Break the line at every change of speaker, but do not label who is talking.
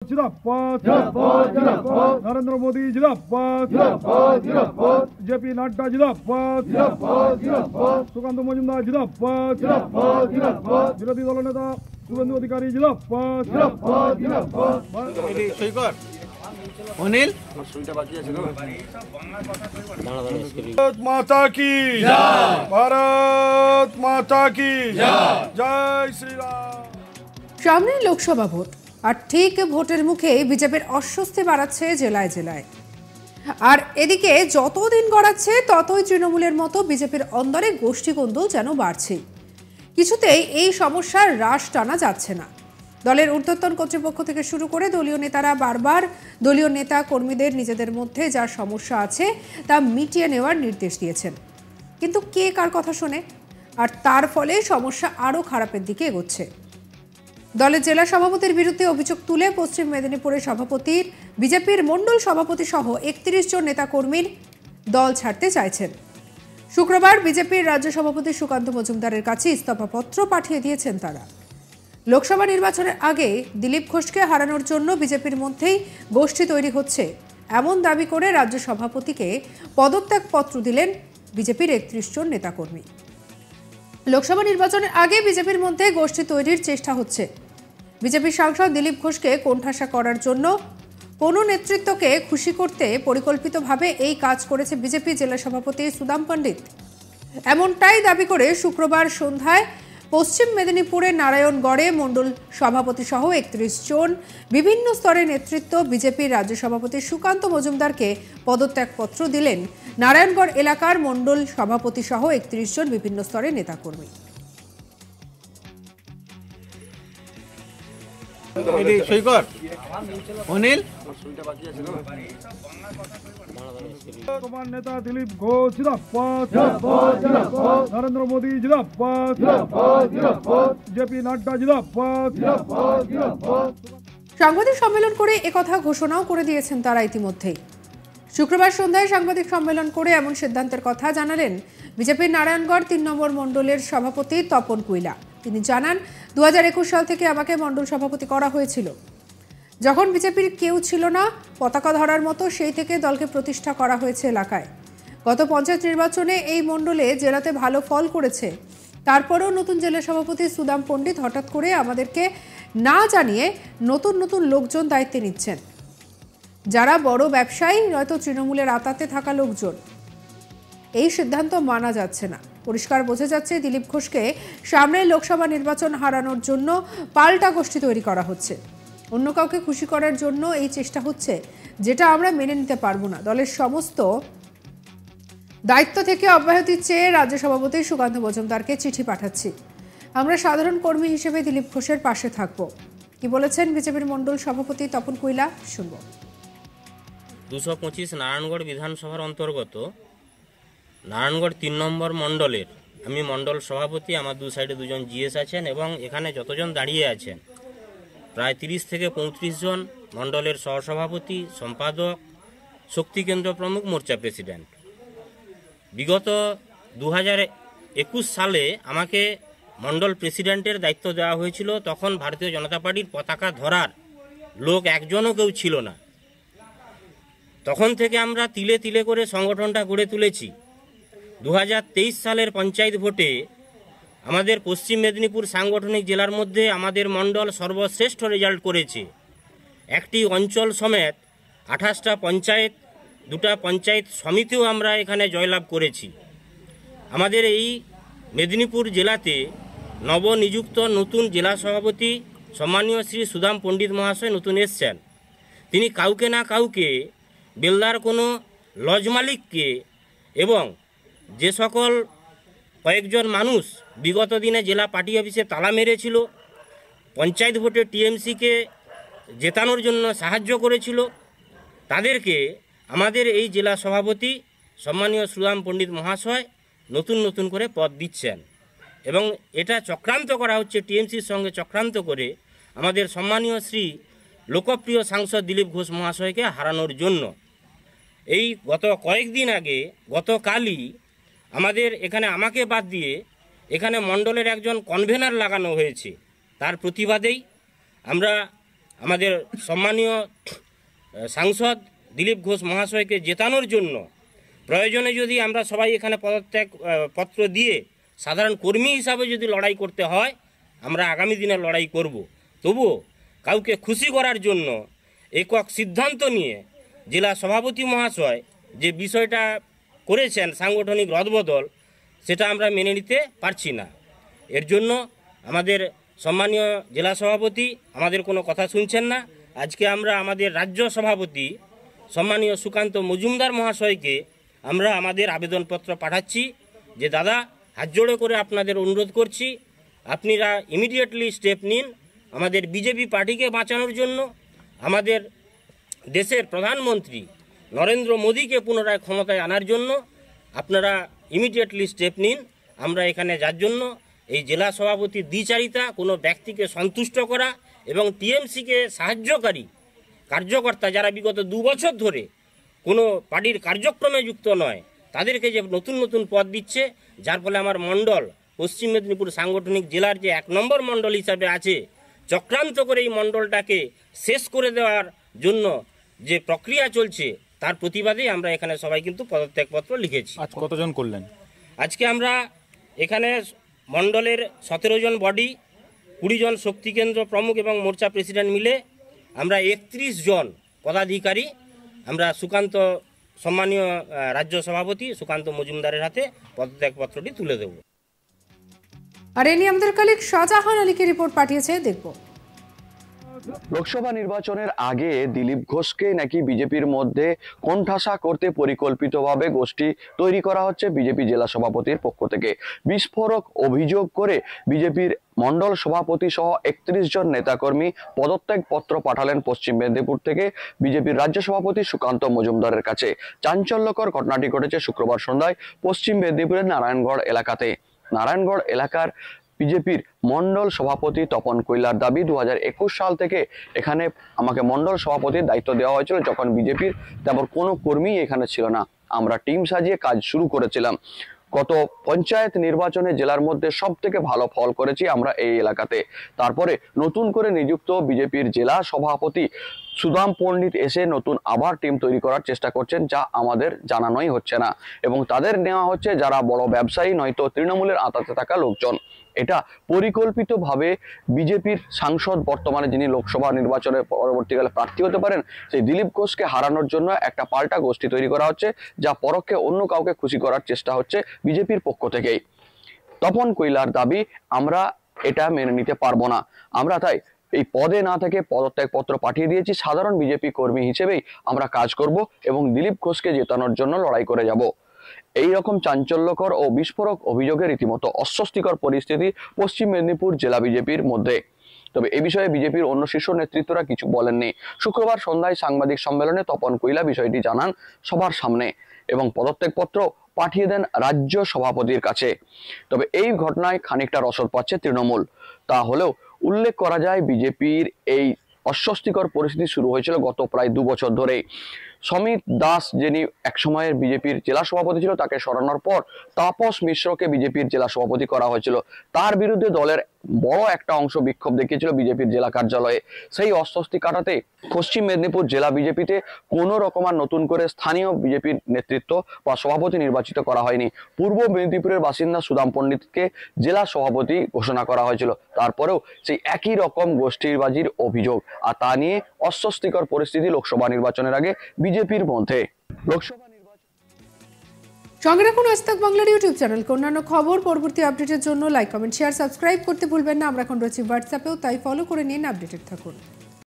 जिंदाबाद नरेंद्र मोदी जिंदाबाद जेपी नड्डा जिंदाबाद सुकांत मजुमदार जिंदाबाद विरोधी दल नेता शुभेंदु अधिकारी जिंदाबाद
अनिल
भारत माता की भारत माता की जय श्री राम।
সামনে লোকসভা ভোট আর ঠিক ভোটের মুখে বিজেপির অস্বস্তি বাড়াচ্ছে জেলায় জেলায়। আর এদিকে যতদিন গড়াচ্ছে ততই তৃণমূলের মতো বিজেপির অন্দরে গোষ্ঠীকন্দল যেন বাড়ছে। কিছুতেই এই সমস্যার হ্রাস টানা যাচ্ছে না। দলের ঊর্ধ্বতন কর্তৃপক্ষ থেকে শুরু করে দলীয় নেতারা বারবার দলীয় নেতা কর্মীদের নিজেদের মধ্যে যা সমস্যা আছে তা মিটিয়ে নেওয়ার নির্দেশ দিয়েছেন, কিন্তু কে কার কথা শোনে? আর তার ফলে সমস্যা আরও খারাপের দিকে এগোচ্ছে। দলের জেলা সভাপতির বিরুদ্ধে অভিযোগ তুলে পশ্চিম মেদিনীপুরের সভাপতির বিজেপির মণ্ডল সভাপতি সহ ৩১ জন নেতাকর্মীর দল ছাড়তে চাইছেন। শুক্রবার বিজেপির রাজ্য সভাপতি সুকান্ত মজুমদারের কাছে ইস্তফাপত্র পাঠিয়ে দিয়েছেন তারা। লোকসভা নির্বাচনের আগে দিলীপ ঘোষকে হারানোর জন্য বিজেপির মধ্যেই গোষ্ঠী তৈরি হচ্ছে এমন দাবি করে রাজ্য সভাপতিকে পদত্যাগপত্র দিলেন বিজেপির ৩১ জন নেতাকর্মী। লোকসভা নির্বাচনের আগে বিজেপির মধ্যে গোষ্ঠী তৈরির চেষ্টা হচ্ছে। বিজেপির সাংসদ দিলীপ ঘোষকে কোণঠাসা করার জন্য কোনো নেতৃত্বকে খুশি করতে পরিকল্পিতভাবে এই কাজ করেছে বিজেপি জেলা সভাপতি সুদাম পণ্ডিত। এমনটাই দাবি করে শুক্রবার সন্ধ্যায় পশ্চিম মেদিনীপুরের নারায়ণগড়ে মণ্ডল সভাপতি সহ ৩১ জন বিভিন্ন স্তরের নেতৃত্ব বিজেপির রাজ্য সভাপতি সুকান্ত মজুমদারকে পদত্যাগপত্র দিলেন নারায়ণগড় এলাকার মণ্ডল সভাপতি সহ ৩১ জন বিভিন্ন স্তরের নেতাকর্মী।
अनिल
नेता दिलीप घोष जिंदाबाद नरेंद्र मोदी जिंदाबाद जेपी नड्डा जिंदाबाद।
সাংবাদিক সম্মেলন করে একথা ঘোষণাও করে দিয়েছেন তারা ইতিমধ্যেই। শুক্রবার সন্ধ্যায় সাংবাদিক সম্মেলন করে এমন সিদ্ধান্তের কথা জানালেন বিজেপির নারায়ণগড় ৩ নম্বর মণ্ডলের সভাপতি তপন কুইলা। তিনি জানান, ২০২১ সাল থেকে আমাকে মণ্ডল সভাপতি করা হয়েছিল। যখন বিজেপির কেউ ছিল না পতাকা ধরার মতো, সেই থেকে দলকে প্রতিষ্ঠা করা হয়েছে এলাকায়। গত পঞ্চায়েত নির্বাচনে এই মণ্ডলে জেলাতে ভালো ফল করেছে। তারপরেও নতুন জেলা সভাপতি সুদাম পণ্ডিত হঠাৎ করে আমাদেরকে না জানিয়ে নতুন নতুন লোকজন দায়িত্বে নিচ্ছেন, যারা বড় ব্যবসায়ী নয়তো তৃণমূলের আতাতে থাকা লোকজন। এই সিদ্ধান্ত মানা যাচ্ছে না। পরিষ্কার বোঝা যাচ্ছে দিলীপ ঘোষকে সামনের লোকসভা নির্বাচন হারানোর জন্য পাল্টা গোষ্ঠী তৈরি করা হচ্ছে। অন্য কাউকে খুশি করার জন্য এই চেষ্টা হচ্ছে, যেটা আমরা মেনে নিতে পারবো না। দলের সমস্ত দায়িত্ব থেকে অব্যাহতি চেয়ে রাজ্য সভাপতি সুকান্ত মজুমদারকে চিঠি পাঠাচ্ছি। আমরা সাধারণ কর্মী হিসেবে দিলীপ ঘোষের পাশে থাকব। কি বলেছেন বিজেপির মণ্ডল সভাপতি তপন কুইলা, শুনব।
২২৫ নারায়ণগড় বিধানসভার অন্তর্গত নারায়ণগড় ৩ নম্বর মণ্ডলের আমি মণ্ডল সভাপতি। আমার দু সাইডে দুজন জিএস আছেন এবং এখানে যতজন দাঁড়িয়ে আছেন প্রায় ৩০ থেকে ৩৫ জন মণ্ডলের সহসভাপতি, সম্পাদক, শক্তি কেন্দ্র প্রমুখ, মোর্চা প্রেসিডেন্ট। বিগত ২০২১ সালে আমাকে মণ্ডল প্রেসিডেন্টের দায়িত্ব দেওয়া হয়েছিল। তখন ভারতীয় জনতা পার্টির পতাকা ধরার লোক একজনও কেউ ছিল না। তখন থেকে আমরা তিলে তিলে করে সংগঠনটা গড়ে তুলেছি। ২০২৩ সালের পঞ্চায়েত ভোটে আমাদের পশ্চিম মেদিনীপুর সাংগঠনিক জেলার মধ্যে আমাদের মণ্ডল সর্বশ্রেষ্ঠ রেজাল্ট করেছে। একটি অঞ্চল সমেত ২৮টা পঞ্চায়েত, 2টা পঞ্চায়েত সমিতিও আমরা এখানে জয়লাভ করেছি। আমাদের এই মেদিনীপুর জেলাতে নবনিযুক্ত নতুন জেলা সভাপতি সম্মানীয় শ্রী সুদাম পণ্ডিত মহাশয় নতুন এসছেন। তিনি কাউকে না কাউকে, বেলদার কোনো লজ মালিককে এবং যে সকল কয়েকজন মানুষ বিগত দিনে জেলা পার্টি অফিসে তালা মেরেছিল, পঞ্চায়েত ভোটে টিএমসিকে জেতানোর জন্য সাহায্য করেছিল, তাদেরকে আমাদের এই জেলা সভাপতি সম্মানীয় সুদাম পণ্ডিত মহাশয় নতুন নতুন করে পদ দিচ্ছেন। এবং এটা চক্রান্ত করা হচ্ছে, টিএমসির সঙ্গে চক্রান্ত করে আমাদের সম্মানীয় শ্রী লোকপ্রিয় সাংসদ দিলীপ ঘোষ মহাশয়কে হারানোর জন্য। এই গত কয়েকদিন আগে, গতকালই আমাদের এখানে আমাকে বাদ দিয়ে এখানে মণ্ডলের একজন কনভেনার লাগানো হয়েছে। তার প্রতিবাদেই আমরা আমাদের সম্মানীয় সাংসদ দিলীপ ঘোষ মহাশয়কে জেতানোর জন্য প্রয়োজনে যদি আমরা সবাই এখানে পদত্যাগ পত্র দিয়ে সাধারণ কর্মী হিসাবে যদি লড়াই করতে হয়, আমরা আগামী দিনে লড়াই করব। তবুও কাউকে খুশি করার জন্য একক সিদ্ধান্ত নিয়ে জেলা সভাপতি মহাশয় যে বিষয়টা করেছেন সাংগঠনিক রদবদল, সেটা আমরা মেনে নিতে পারছি না। এর জন্য আমাদের সম্মানীয় জেলা সভাপতি আমাদের কোনো কথা শুনছেন না। আজকে আমরা আমাদের রাজ্য সভাপতি সম্মানীয় সুকান্ত মজুমদার মহাশয়কে আমরা আমাদের আবেদনপত্র পাঠাচ্ছি যে দাদা, হাত জোড়ো করে আপনাদের অনুরোধ করছি, আপনারা ইমিডিয়েটলি স্টেপ নিন আমাদের বিজেপি পার্টিকে বাঁচানোর জন্য, আমাদের দেশের প্রধানমন্ত্রী নরেন্দ্র মোদীকে পুনরায় ক্ষমতায় আনার জন্য আপনারা ইমিডিয়েটলি স্টেপ নিন। আমরা এখানে যার জন্য এই জেলা সভাপতির দ্বিচারিতা, কোনো ব্যক্তিকে সন্তুষ্ট করা এবং টিএমসিকে সাহায্যকারী কার্যকর্তা যারা বিগত 2 বছর ধরে কোনো পার্টির কার্যক্রমে যুক্ত নয়, তাদেরকে যে নতুন নতুন পদ দিচ্ছে, যার ফলে আমার মণ্ডল পশ্চিম মেদিনীপুর সাংগঠনিক জেলার যে 1 নম্বর মণ্ডল হিসাবে আছে, চক্রান্ত করে এই মণ্ডলটাকে শেষ করে দেওয়ার জন্য যে প্রক্রিয়া চলছে, তার প্রতিবাদে আমরা এখানে সবাই কিন্তু পদত্যাগপত্র লিখেছি।
আজ কতজন করলেন?
আজকে আমরা এখানে মণ্ডলের 17 জন বডি, 20 জন শক্তি কেন্দ্র প্রমুখ এবং মোর্চা প্রেসিডেন্ট মিলে আমরা 31 জন পদাধিকারী আমরা সুকান্ত সম্মানীয় রাজ্য সভাপতি সুকান্ত মজুমদারের হাতে পদত্যাগপত্রটি তুলে দেব।
আর এ নিয়ে আমাদের কলিগ শাহজাহান আলীকে রিপোর্ট পাঠিয়েছে, দেখব।
লোকসভা নির্বাচনের আগে দিলীপ ঘোষকে নাকি বিজেপির মধ্যে কোণঠাসা করতে পরিকল্পিতভাবে গোষ্ঠী তৈরি করা হচ্ছে বিজেপি জেলা সভাপতির পক্ষ থেকে। বিস্ফোরক অভিযোগ করে বিজেপির মণ্ডল সভাপতি সহ 31 জন নেতাকর্মী পদত্যাগ পত্র পাঠালেন পশ্চিম মেদিনীপুর থেকে বিজেপির রাজ্য সভাপতি সুকান্ত মজুমদারের কাছে। চাঞ্চল্যকর ঘটনাটি ঘটেছে শুক্রবার সন্ধ্যায় পশ্চিম মেদিনীপুরের নারায়ণগড় এলাকাতে। নারায়ণগড় এলাকার বিজেপির মণ্ডল সভাপতি তপন কৈলার দাবি, 2021 সাল থেকে এখানে আমাকে মণ্ডল সভাপতির দায়িত্ব দেওয়া হয়েছিল, যখন বিজেপির তেমন কোনো কর্মী এখানে ছিল না। আমরা টিম সাজিয়ে কাজ শুরু করেছিলাম। গত পঞ্চায়েত নির্বাচনে জেলার মধ্যে সব থেকে ভালো ফল করেছি আমরা এই এলাকাতে। তারপরে নতুন করে নিযুক্ত বিজেপির জেলা সভাপতি সুদাম পণ্ডিত এসে নতুন আবার টিম তৈরি করার চেষ্টা করছেন, যা আমাদের জানানোই হচ্ছে না, এবং তাদের নেওয়া হচ্ছে যারা বড় ব্যবসায়ী নয়তো তৃণমূলের আঁতাতে থাকা লোকজন। এটা পরিকল্পিতভাবে বিজেপির সাংসদ বর্তমানে যিনি লোকসভা নির্বাচনে পরবর্তীকালে প্রার্থী হতে পারেন, সেই দিলীপ ঘোষকে হারানোর জন্য একটা পাল্টা গোষ্ঠী তৈরি করা হচ্ছে, যা পরোক্ষে অন্য কাউকে খুশি করার চেষ্টা হচ্ছে বিজেপির পক্ষ থেকেই। তপন কৈলার দাবি, আমরা এটা মেনে নিতে পারবো না। আমরা তাই এই পদে না থেকে পদত্যাগপত্র পাঠিয়ে দিয়েছি। সাধারণ বিজেপি কর্মী হিসেবেই আমরা কাজ করব এবং দিলীপ ঘোষকে জেতানোর জন্য লড়াই করে যাব। এই রকম চাঞ্চল্যকর ও বিস্ফোরক অভিযোগে রীতিমতো অস্বস্তিকর পরিস্থিতি পশ্চিম মেদিনীপুর জেলা বিজেপির মধ্যে। তবে এই বিষয়ে বিজেপির অন্য শীর্ষ নেতৃত্বরা কিছু বলেননি। শুক্রবার সন্ধ্যায় সাংবাদিক সম্মেলনে তপন কৈলা বিষয়টি জানান সবার সামনে এবং পদত্যাগপত্র পাঠিয়ে দেন রাজ্য সভাপতির কাছে। তবে এই ঘটনায় খানিকটা রসদ পাচ্ছে তৃণমূল। তা হলেও উল্লেখ করা যায়, বিজেপির এই অস্বস্তিকর পরিস্থিতি শুরু হয়েছিল গত প্রায় 2 বছর ধরে। সমিত দাস, যিনি একসময়ের বিজেপির জেলা সভাপতি ছিল, তাকে সরানোর পর তাপস মিশ্রকে বিজেপির জেলা সভাপতি করা হয়েছিল। তার বিরুদ্ধে দলের বড় একটা অংশ বিক্ষোভ দেখিয়েছিল বিজেপির জেলা কার্যালয়ে। সেই অস্বস্তি কাটাতে পশ্চিম মেদিনীপুর জেলা বিজেপিতে কোনো রকম আর নতুন করে স্থানীয় বিজেপির নেতৃত্ব বা সভাপতি নির্বাচিত করা হয়নি। পূর্ব মেদিনীপুরের বাসিন্দা সুদাম পণ্ডিতকে জেলা সভাপতি ঘোষণা করা হয়েছিল। তারপরেও সেই একই রকম গোষ্ঠীবাজির অভিযোগ, আর তা নিয়ে অস্বস্তিকর পরিস্থিতি লোকসভা নির্বাচনের আগে বিজেপির মধ্যে। লোকসভা
সঙ্গে রাখুন আজ তাক বাংলার ইউটিউব চ্যানেল। অন্যান্য খবর পরবর্তী আপডেটের জন্য লাইক, কমেন্ট, শেয়ার, সাবস্ক্রাইব করতে ভুলবেন না। আমরা এখন রয়েছি হোয়াটসঅ্যাপেও, তাই ফলো করে নিন, আপডেটেড থাকুন।